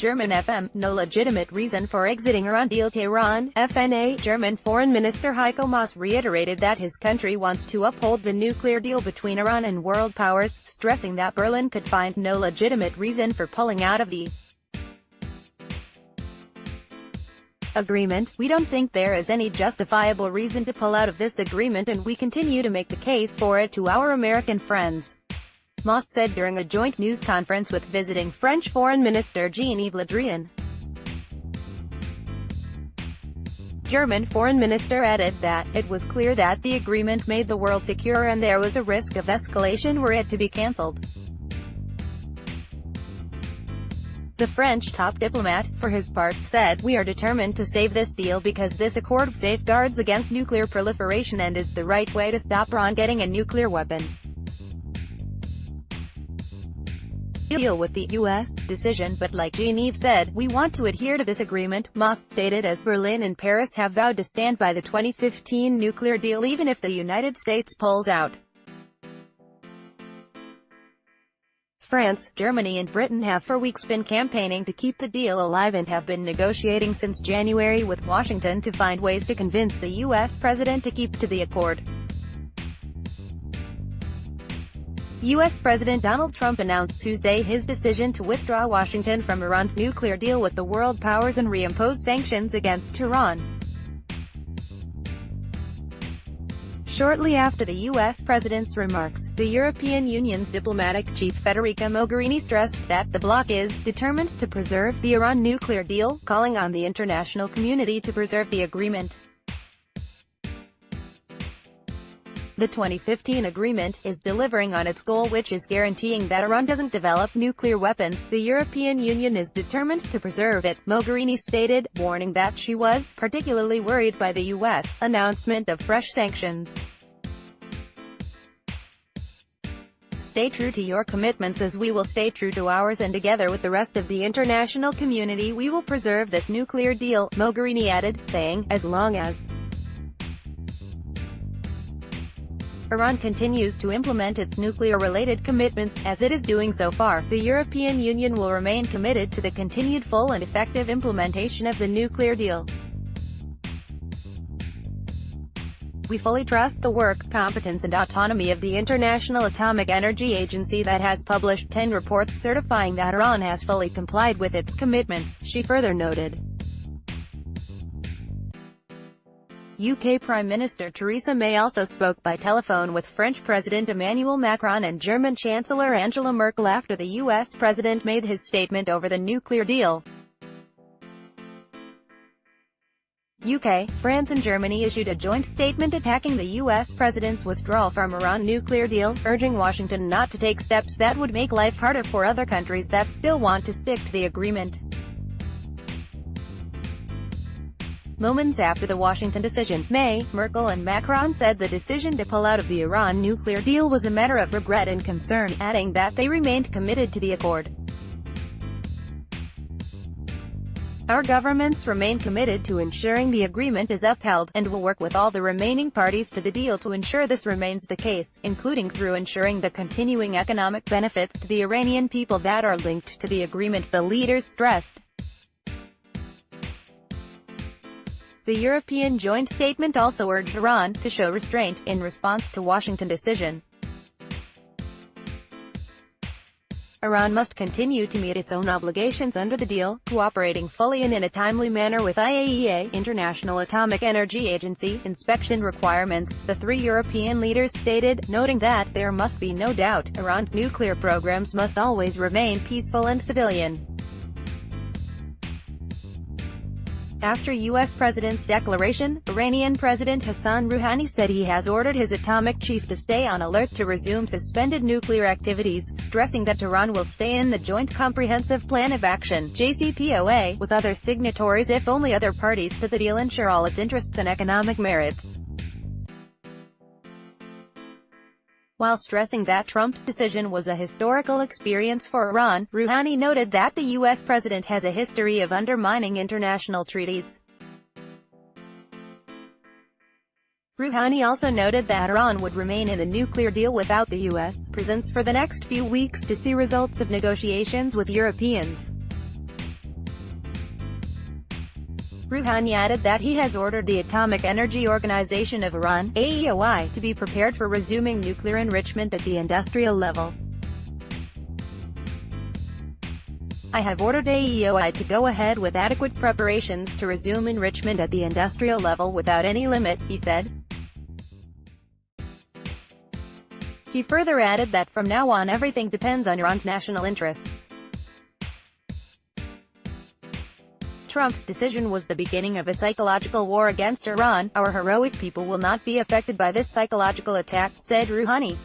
German FM, no legitimate reason for exiting Iran deal Tehran, FNA. German Foreign Minister Heiko Maas reiterated that his country wants to uphold the nuclear deal between Iran and world powers, stressing that Berlin could find no legitimate reason for pulling out of the agreement. "We don't think there is any justifiable reason to pull out of this agreement, and we continue to make the case for it to our American friends," Maas said during a joint news conference with visiting French Foreign Minister Jean-Yves Le Drian. German Foreign Minister added that, "It was clear that the agreement made the world secure and there was a risk of escalation were it to be cancelled." The French top diplomat, for his part, said, "We are determined to save this deal because this accord safeguards against nuclear proliferation and is the right way to stop Iran getting a nuclear weapon." Deal with the U.S. decision, but like Jean-Yves said, "We want to adhere to this agreement," Maas stated, as Berlin and Paris have vowed to stand by the 2015 nuclear deal even if the United States pulls out. France, Germany and Britain have for weeks been campaigning to keep the deal alive and have been negotiating since January with Washington to find ways to convince the U.S. president to keep to the accord. U.S. President Donald Trump announced Tuesday his decision to withdraw Washington from Iran's nuclear deal with the world powers and reimpose sanctions against Tehran. Shortly after the U.S. president's remarks, the European Union's diplomatic chief Federica Mogherini stressed that the bloc is determined to preserve the Iran nuclear deal, calling on the international community to preserve the agreement. The 2015 agreement is delivering on its goal, which is guaranteeing that Iran doesn't develop nuclear weapons. The European Union is determined to preserve it, Mogherini stated, warning that she was particularly worried by the U.S. announcement of fresh sanctions. "Stay true to your commitments as we will stay true to ours, and together with the rest of the international community we will preserve this nuclear deal," Mogherini added, saying, "As long as Iran continues to implement its nuclear-related commitments, as it is doing so far, the European Union will remain committed to the continued full and effective implementation of the nuclear deal. We fully trust the work, competence and autonomy of the International Atomic Energy Agency that has published 10 reports certifying that Iran has fully complied with its commitments," she further noted. UK Prime Minister Theresa May also spoke by telephone with French President Emmanuel Macron and German Chancellor Angela Merkel after the US president made his statement over the nuclear deal. UK, France and Germany issued a joint statement attacking the US president's withdrawal from Iran nuclear deal, urging Washington not to take steps that would make life harder for other countries that still want to stick to the agreement. Moments after the Washington decision, May, Merkel and Macron said the decision to pull out of the Iran nuclear deal was a matter of regret and concern, adding that they remained committed to the accord. "Our governments remain committed to ensuring the agreement is upheld, and will work with all the remaining parties to the deal to ensure this remains the case, including through ensuring the continuing economic benefits to the Iranian people that are linked to the agreement," the leaders stressed. The European joint statement also urged Iran to show restraint in response to Washington decision. Iran must continue to meet its own obligations under the deal, cooperating fully and in a timely manner with IAEA, International Atomic Energy Agency, inspection requirements, the three European leaders stated, noting that there must be no doubt, Iran's nuclear programs must always remain peaceful and civilian. After U.S. President's declaration, Iranian President Hassan Rouhani said he has ordered his atomic chief to stay on alert to resume suspended nuclear activities, stressing that Tehran will stay in the Joint Comprehensive Plan of Action (JCPOA) with other signatories if only other parties to the deal ensure all its interests and economic merits. While stressing that Trump's decision was a historical experience for Iran, Rouhani noted that the U.S. president has a history of undermining international treaties. Rouhani also noted that Iran would remain in the nuclear deal without the U.S. presence for the next few weeks to see results of negotiations with Europeans. Rouhani added that he has ordered the Atomic Energy Organization of Iran, AEOI, to be prepared for resuming nuclear enrichment at the industrial level. "I have ordered AEOI to go ahead with adequate preparations to resume enrichment at the industrial level without any limit," he said. He further added that from now on everything depends on Iran's national interests. Trump's decision was the beginning of a psychological war against Iran. "Our heroic people will not be affected by this psychological attack," said Rouhani.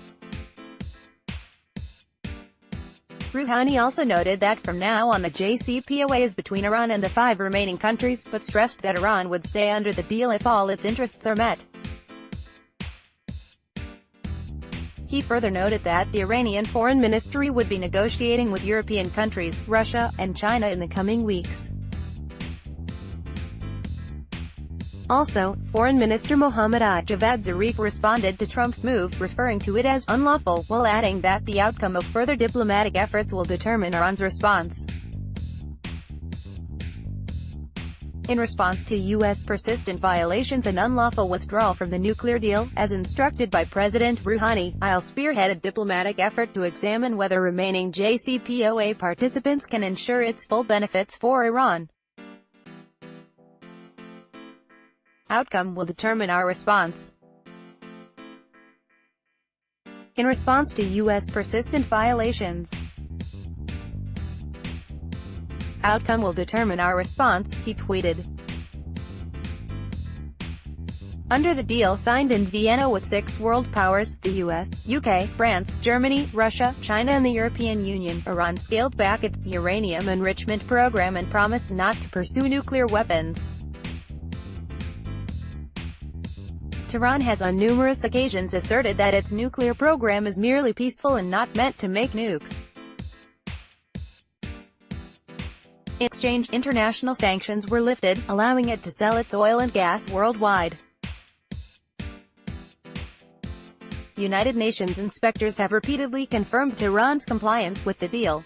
Rouhani also noted that from now on the JCPOA is between Iran and the 5 remaining countries, but stressed that Iran would stay under the deal if all its interests are met. He further noted that the Iranian Foreign Ministry would be negotiating with European countries, Russia, and China in the coming weeks. Also, Foreign Minister Mohammad Javad Zarif responded to Trump's move, referring to it as unlawful, while adding that the outcome of further diplomatic efforts will determine Iran's response. In response to U.S. persistent violations and unlawful withdrawal from the nuclear deal, as instructed by President Rouhani, I'll spearhead a diplomatic effort to examine whether remaining JCPOA participants can ensure its full benefits for Iran. Outcome will determine our response. In response to U.S. persistent violations. Outcome will determine our response, he tweeted. Under the deal signed in Vienna with 6 world powers, the US, UK, France, Germany, Russia, China and the European Union, Iran scaled back its uranium enrichment program and promised not to pursue nuclear weapons. Tehran has on numerous occasions asserted that its nuclear program is merely peaceful and not meant to make nukes. In exchange, international sanctions were lifted, allowing it to sell its oil and gas worldwide. United Nations inspectors have repeatedly confirmed Tehran's compliance with the deal.